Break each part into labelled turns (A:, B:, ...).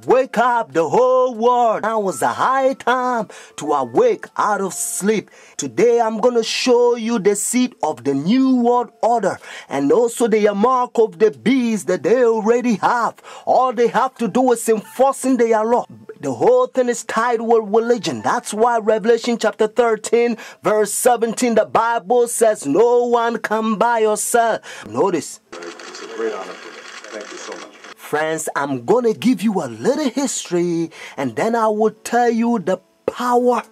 A: Wake up the whole world. Now was a high time to awake out of sleep. Today I'm going to show you the seed of the New World Order and also the mark of the beast that they already have. All they have to do is enforcing their law. The whole thing is tied with religion. That's why Revelation chapter 13 verse 17, the Bible says no one can buy or sell. Notice.
B: It's a great honor for me. Thank you so much.
A: Friends, I'm going to give you a little history and then I will tell you the power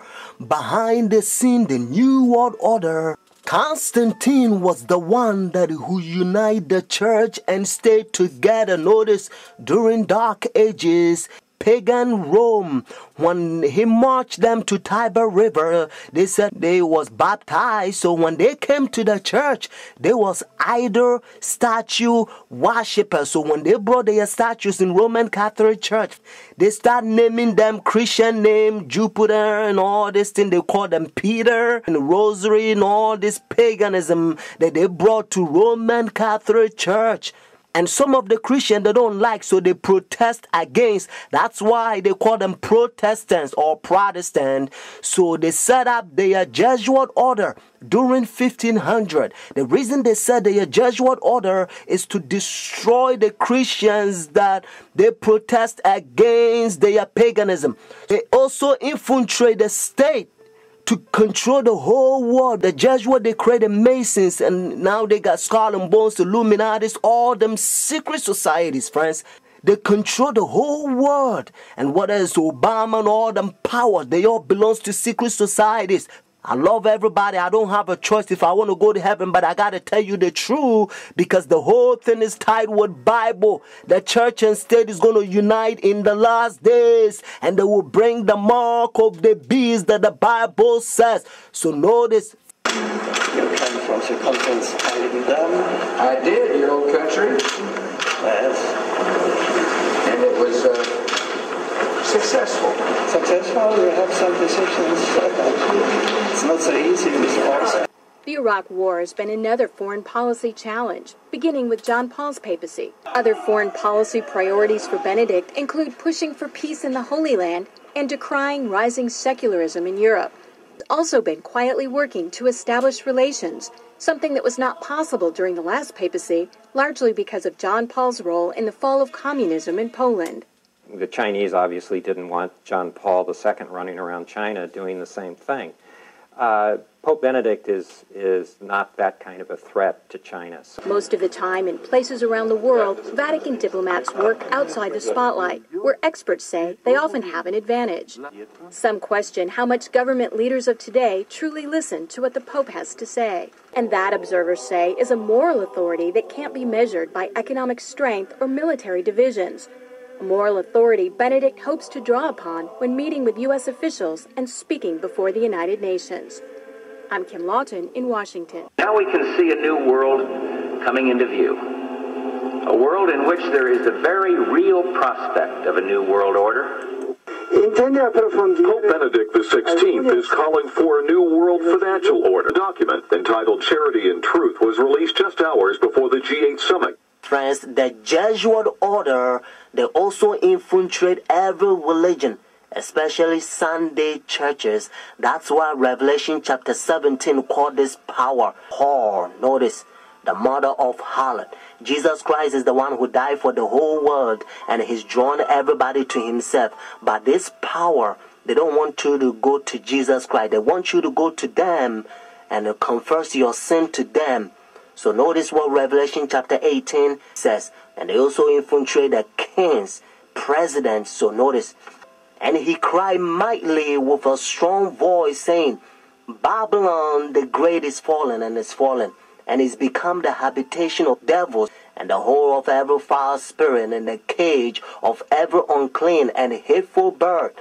A: behind the scene, the New World Order. Constantine was the one who united the church and stayed together. Notice, during Dark Ages, pagan Rome, when he marched them to Tiber River, they said they was baptized. So when they came to the church, they was idol statue worshippers. So when they brought their statues in Roman Catholic Church, they start naming them Christian name, Jupiter and all this thing. They call them Peter and Rosary and all this paganism that they brought to Roman Catholic Church. And some of the Christians they don't like, so they protest against. That's why they call them Protestants or Protestant. So they set up their Jesuit order during 1500. The reason they said their Jesuit order is to destroy the Christians that they protest against their paganism. They also infiltrate the state to control the whole world. The Jesuits, they created Masons, and now they got Skull and Bones, Illuminatis, all them secret societies, friends. They control the whole world. And what else? Obama and all them powers, they all belong to secret societies. I love everybody. I don't have a choice if I want to go to heaven, but I got to tell you the truth because the whole thing is tied with Bible. The church and state is going to unite in the last days and they will bring the mark of the beast that the Bible says. So notice.
C: You came from circumference
D: I did, your old country.
C: Yes.
D: And it was successful.
C: Successful? You have some decisions. It's not so easy with all.
E: The Iraq War has been another foreign policy challenge, beginning with John Paul's papacy. Other foreign policy priorities for Benedict include pushing for peace in the Holy Land and decrying rising secularism in Europe. He's also been quietly working to establish relations, something that was not possible during the last papacy, largely because of John Paul's role in the fall of communism in Poland.
F: The Chinese obviously didn't want John Paul II running around China doing the same thing. Pope Benedict is not that kind of a threat to China.
E: Most of the time, in places around the world, Vatican diplomats work outside the spotlight, where experts say they often have an advantage. Some question how much government leaders of today truly listen to what the Pope has to say. And that, observers say, is a moral authority that can't be measured by economic strength or military divisions. A moral authority Benedict hopes to draw upon when meeting with U.S. officials and speaking before the United Nations. I'm Kim Lawton in Washington.
G: Now we can see a new world coming into view. A world in which there is a very real prospect of a new world order.
H: Pope Benedict XVI is calling for a new world financial order. A document entitled Charity and Truth was released just hours before the G8 summit.
A: Friends, the Jesuit order, they also infiltrate every religion, especially Sunday churches. That's why Revelation chapter 17 called this power whore. Notice, the mother of harlot. Jesus Christ is the one who died for the whole world and he's drawn everybody to himself. But this power, they don't want you to go to Jesus Christ. They want you to go to them and confess your sin to them. So notice what Revelation chapter 18 says. And they also infiltrate the kings, presidents. So notice. And he cried mightily with a strong voice, saying, Babylon the great is fallen and is fallen, and is become the habitation of devils, and the hole of every foul spirit, and the cage of every unclean and hateful bird.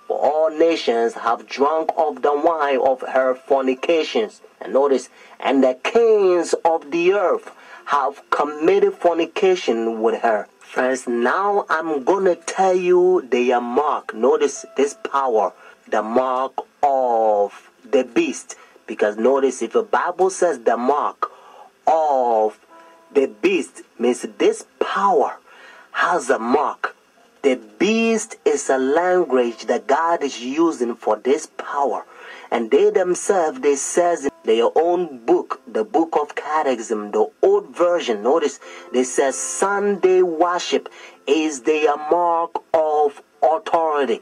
A: For all nations have drunk of the wine of her fornications. And notice, and the kings of the earth have committed fornication with her. Friends, now I'm going to tell you their mark. Notice this power, the mark of the beast. Because notice, if the Bible says the mark of the beast, means this power has a mark The beast is a language that God is using for this power. And they themselves, they says in their own book, the book of Catechism, the old version, notice, they says Sunday worship is their mark of authority.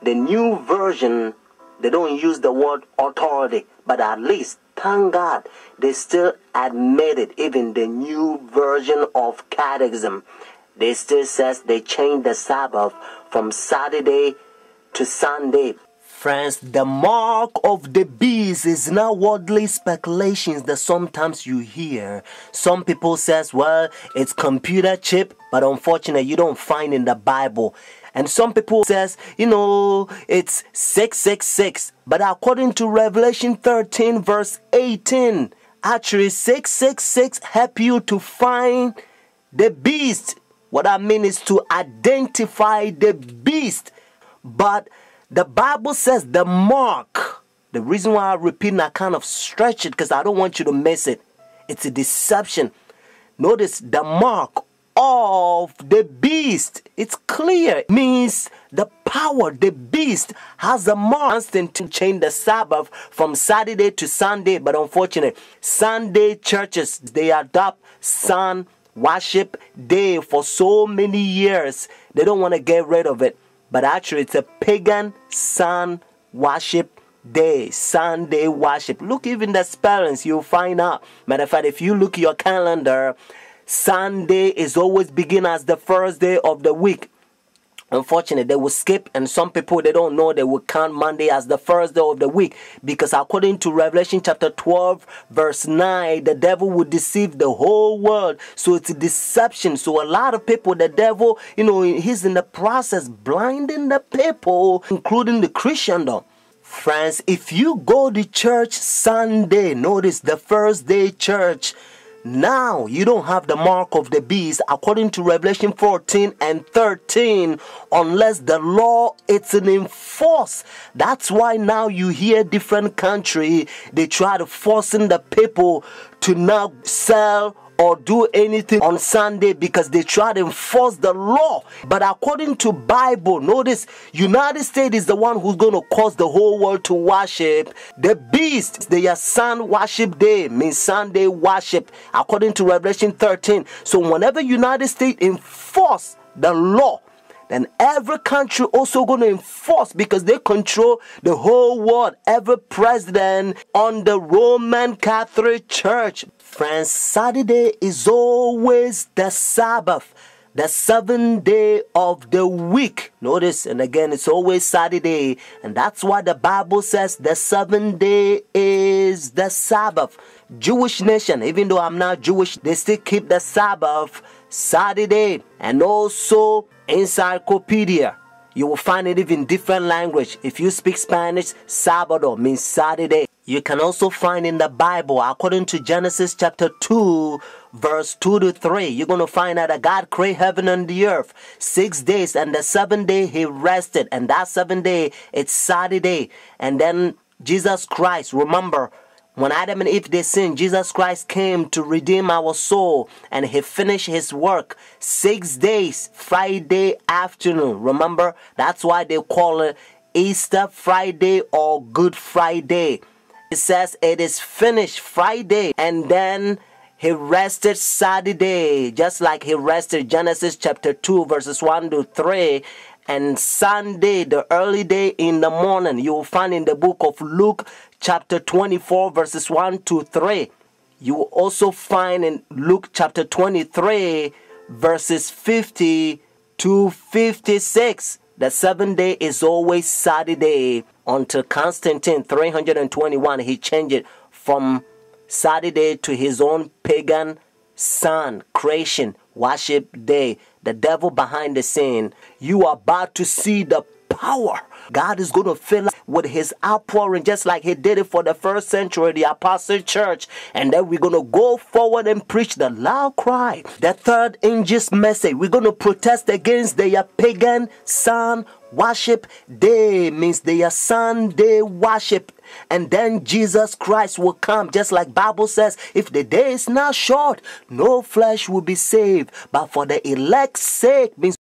A: The new version, they don't use the word authority, but at least, thank God, they still admit it. Even the new version of Catechism, they still says they changed the Sabbath from Saturday to Sunday. Friends, the mark of the beast is not worldly speculations that sometimes you hear. Some people says, well, it's computer chip, but unfortunately you don't find in the Bible. And some people says, it's 666. But according to Revelation 13 verse 18, actually 666 help you to find the beast. What I mean is to identify the beast. But the Bible says the mark. The reason why I repeat and I kind of stretch it because I don't want you to miss it. It's a deception. Notice the mark of the beast. It's clear. It means the power, the beast has a mark. Constant to change the Sabbath from Saturday to Sunday. But unfortunately, Sunday churches, they adopt sun worship day for so many years. They don't want to get rid of it. But actually, it's a pagan sun worship day, Sunday worship. Look, even the spellings, you'll find out. Matter of fact, if you look at your calendar, Sunday is always begin as the first day of the week. Unfortunately, they will skip, and some people, they don't know, they will count Monday as the first day of the week, because according to Revelation chapter 12 verse 9, the devil will deceive the whole world. So it's a deception. So a lot of people, the devil, he's in the process blinding the people, including the Christendom. Friends, if you go to church Sunday, notice the first day church, now you don't have the mark of the beast according to Revelation 14 and 13 unless the law is enforced. That's why now you hear different country, they try to forcing the people to not sell or do anything on Sunday because they try to enforce the law. But according to Bible, notice United States is the one who's going to cause the whole world to worship the beast. Their sun worship day means Sunday worship according to Revelation 13. So whenever United States enforce the law, then every country also going to enforce because they control the whole world. Every president on the Roman Catholic Church. Friends, Saturday is always the Sabbath, the seventh day of the week. Notice, and again, it's always Saturday. And that's why the Bible says the seventh day is the Sabbath. Jewish nation, even though I'm not Jewish, they still keep the Sabbath Saturday. And also encyclopedia, you will find it even different language. If you speak Spanish, Sábado means Saturday. You can also find in the Bible, according to Genesis chapter 2, verse 2 to 3, you're going to find out that God created heaven and the earth 6 days, and the seventh day he rested, and that seventh day, it's Saturday. And then Jesus Christ, remember, when Adam and Eve, they sinned, Jesus Christ came to redeem our soul, and he finished his work 6 days, Friday afternoon. Remember, that's why they call it Easter Friday or Good Friday. It says it is finished Friday, and then he rested Saturday, just like he rested Genesis chapter 2 verses 1 to 3. And Sunday, the early day in the morning, you will find in the book of Luke chapter 24 verses 1 to 3. You will also find in Luke chapter 23 verses 50 to 56. The seventh day is always Saturday until Constantine 321. He changed it from Saturday to his own pagan sun creation worship day. The devil behind the scene. You are about to see the power. God is going to fill up with his outpouring just like he did it for the first century, the Apostle Church. And then we're going to go forward and preach the loud cry. The third angel's message. We're going to protest against their pagan sun worship day. Means their Sunday worship. And then Jesus Christ will come. Just like Bible says, if the day is not short, no flesh will be saved. But for the elect's sake, means